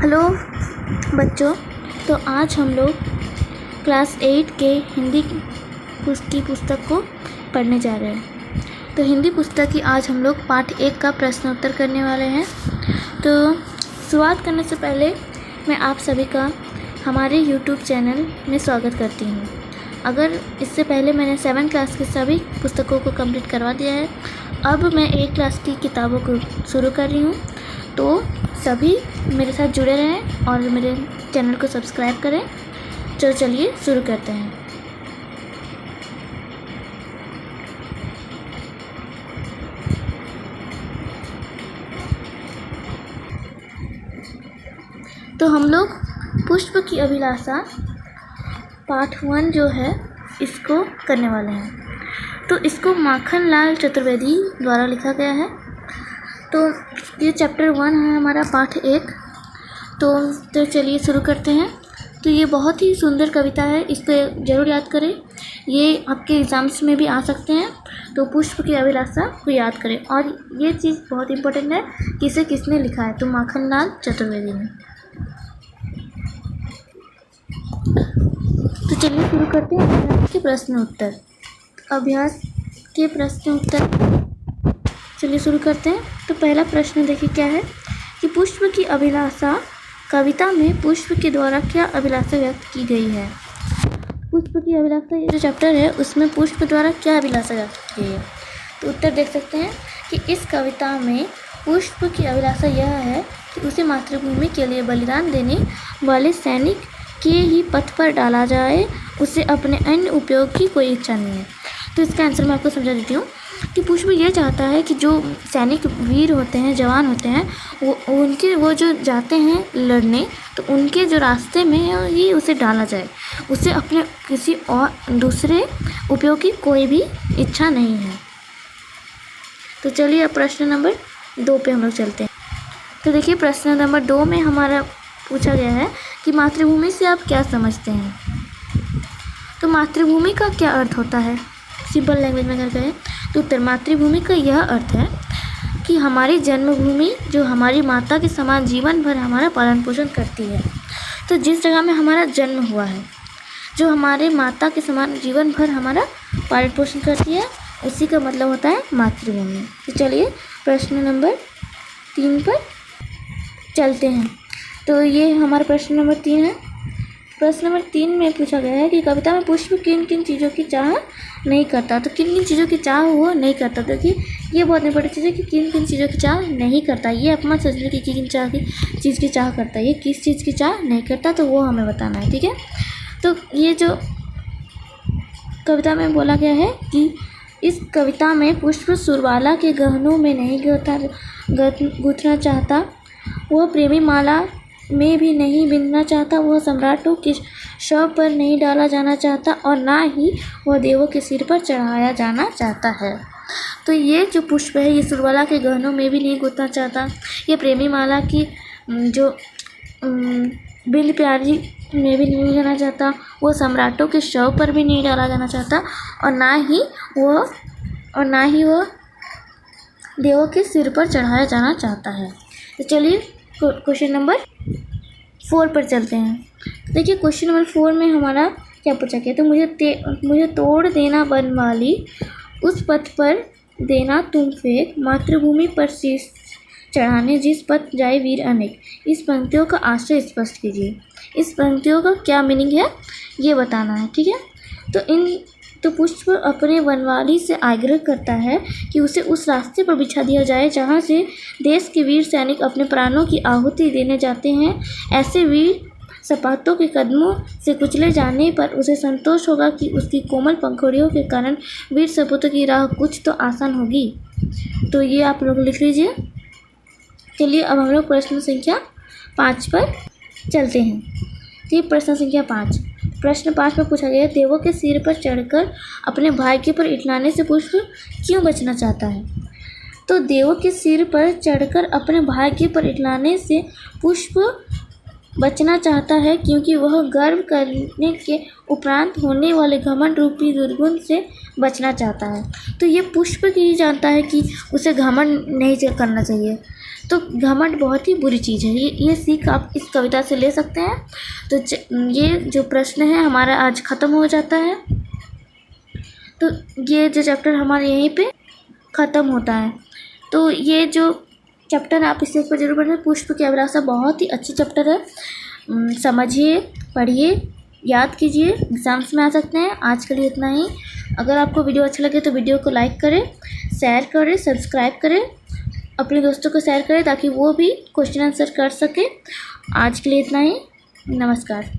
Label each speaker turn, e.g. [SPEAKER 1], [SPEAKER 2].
[SPEAKER 1] Hello बच्चों। तो आज हम लोग क्लास 8 के हिंदी की पुस्तक को पढ़ने जा रहे हैं। तो हिंदी पुस्तक की आज हम लोग पाठ 1 का प्रश्न उत्तर करने वाले हैं। तो शुरुआत करने से पहले मैं आप सभी का हमारे YouTube चैनल में स्वागत करती हूँ। अगर इससे पहले मैंने 7 क्लास की सभी पुस्तकों को कंप्लीट करवा दिया है, अब मैं 8 क्लास की किताबों को शुरू कर रही हूँ। तो सभी मेरे साथ जुड़े रहें और मेरे चैनल को सब्सक्राइब करें। चलिए शुरू करते हैं। तो हम लोग पुष्प की अभिलाषा पाठ 1 जो है इसको करने वाले हैं। तो इसको माखनलाल चतुर्वेदी द्वारा लिखा गया है। तो ये चैप्टर 1 है हमारा पाठ 1। तो चलिए शुरू करते हैं। तो ये बहुत ही सुंदर कविता है, इसको ज़रूर याद करें। ये आपके एग्ज़ाम्स में भी आ सकते हैं। तो पुष्प की अभिलाषा को याद करें। और ये चीज़ बहुत इम्पोर्टेंट है कि इसे किसने लिखा है, तो माखनलाल चतुर्वेदी ने। तो चलिए शुरू करते हैं अभ्यास के प्रश्न उत्तर। अभ्यास के प्रश्न उत्तर चलिए शुरू करते हैं। तो पहला प्रश्न देखिए क्या है कि पुष्प की अभिलाषा कविता में पुष्प के द्वारा क्या अभिलाषा व्यक्त की गई है। पुष्प की अभिलाषा ये जो चैप्टर है उसमें पुष्प द्वारा क्या अभिलाषा व्यक्त की गई है। तो उत्तर देख सकते हैं कि इस कविता में पुष्प की अभिलाषा यह है कि उसे मातृभूमि के लिए बलिदान देने वाले सैनिक के ही पथ पर डाला जाए, उसे अपने अन्य उपयोग की कोई इच्छा नहीं है। तो इसका आंसर मैं आपको समझा देती हूँ कि पुष्प ये चाहता है कि जो सैनिक वीर होते हैं, जवान होते हैं, वो जो जाते हैं लड़ने, तो उनके जो रास्ते में ही उसे डाला जाए, उसे अपने किसी और दूसरे उपयोग की कोई भी इच्छा नहीं है। तो चलिए अब प्रश्न नंबर 2 पे हम लोग चलते हैं। तो देखिए प्रश्न नंबर 2 में हमारा पूछा गया है कि मातृभूमि से आप क्या समझते हैं। तो मातृभूमि का क्या अर्थ होता है, सिंपल लैंग्वेज में अगर कहें तो उत्तर मातृभूमि का यह अर्थ है कि हमारी जन्मभूमि जो हमारी माता के समान जीवन भर हमारा पालन पोषण करती है। तो जिस जगह में हमारा जन्म हुआ है, जो हमारे माता के समान जीवन भर हमारा पालन पोषण करती है, उसी का मतलब होता है मातृभूमि। तो चलिए प्रश्न नंबर 3 पर चलते हैं। तो ये हमारा प्रश्न नंबर 3 है। प्रश्न नंबर 3 में पूछा गया है कि कविता में पुष्प किन किन चीज़ों की चाह नहीं करता। तो किन किन चीज़ों की चाह वो नहीं करता। देखिए ये बहुत इंपॉर्टेंट चीज़ है कि किन किन चीज़ों की चाह नहीं करता। ये आप मत सोचिए कि किन चीज़ की चाह करता है, ये किस चीज़ की चाह नहीं करता, तो वो हमें बताना है, ठीक है। तो ये जो कविता में बोला गया है कि इस कविता में पुष्प सुरबाला के गहनों में नहीं गूंथना चाहता, वह प्रेमी माला में भी नहीं बिंदना चाहता, वह सम्राटों के शव पर नहीं डाला जाना चाहता, और ना ही वह देवों के सिर पर चढ़ाया जाना चाहता है। तो ये जो पुष्प है ये सुरबाला के गहनों में भी नहीं गूंथना चाहता, ये प्रेमी माला की जो बिल प्यारी में भी नहीं जाना चाहता, वो सम्राटों के शव पर भी नहीं डाला जाना चाहता, और ना ही वह देवों के सिर पर चढ़ाया जाना चाहता है। तो चलिए क्वेश्चन नंबर 4 पर चलते हैं। देखिए क्वेश्चन नंबर 4 में हमारा क्या पूछा गया। तो मुझे तोड़ देना वन वाली, उस पथ पर देना तुम फेंक, मातृभूमि पर शीश चढ़ाने जिस पथ जाए वीर अनेक। इस पंक्तियों का आशय स्पष्ट कीजिए। इस पंक्तियों का क्या मीनिंग है ये बताना है, ठीक है। तो पुष्प अपने वनवाली से आग्रह करता है कि उसे उस रास्ते पर बिछा दिया जाए जहाँ से देश के वीर सैनिक अपने प्राणों की आहुति देने जाते हैं। ऐसे वीर सपाटों के कदमों से कुचले जाने पर उसे संतोष होगा कि उसकी कोमल पंखुड़ियों के कारण वीर सपूतों की राह कुछ तो आसान होगी। तो ये आप लोग लिख लीजिए। चलिए अब हम लोग प्रश्न संख्या 5 पर चलते हैं। तो ये प्रश्न संख्या 5। प्रश्न 5 में पूछा गया, देवों के सिर पर चढ़कर अपने भाग्य पर इटलाने से पुष्प क्यों बचना चाहता है। तो देवों के सिर पर चढ़कर अपने भाग्य पर इटलाने से पुष्प बचना चाहता है क्योंकि वह गर्व करने के उपरांत होने वाले घमंड रूपी दुर्गुण से बचना चाहता है। तो ये पुष्प ही जानता है कि उसे घमंड नहीं करना चाहिए। तो घमंड बहुत ही बुरी चीज़ है। ये सीख आप इस कविता से ले सकते हैं। तो ये जो प्रश्न है हमारा आज ख़त्म हो जाता है। तो ये जो चैप्टर हमारे यहीं पे ख़त्म होता है। तो ये जो चैप्टर आप इसे पर जरूर पढ़ें। पुष्प की अभिलाषा बहुत ही अच्छी चैप्टर है। समझिए, पढ़िए, याद कीजिए, एग्ज़ाम्स में आ सकते हैं। आज के लिए इतना ही। अगर आपको वीडियो अच्छा लगे तो वीडियो को लाइक करें, शेयर करें, सब्सक्राइब करें, अपने दोस्तों को शेयर करें ताकि वो भी क्वेश्चन आंसर कर सके। आज के लिए इतना ही। नमस्कार।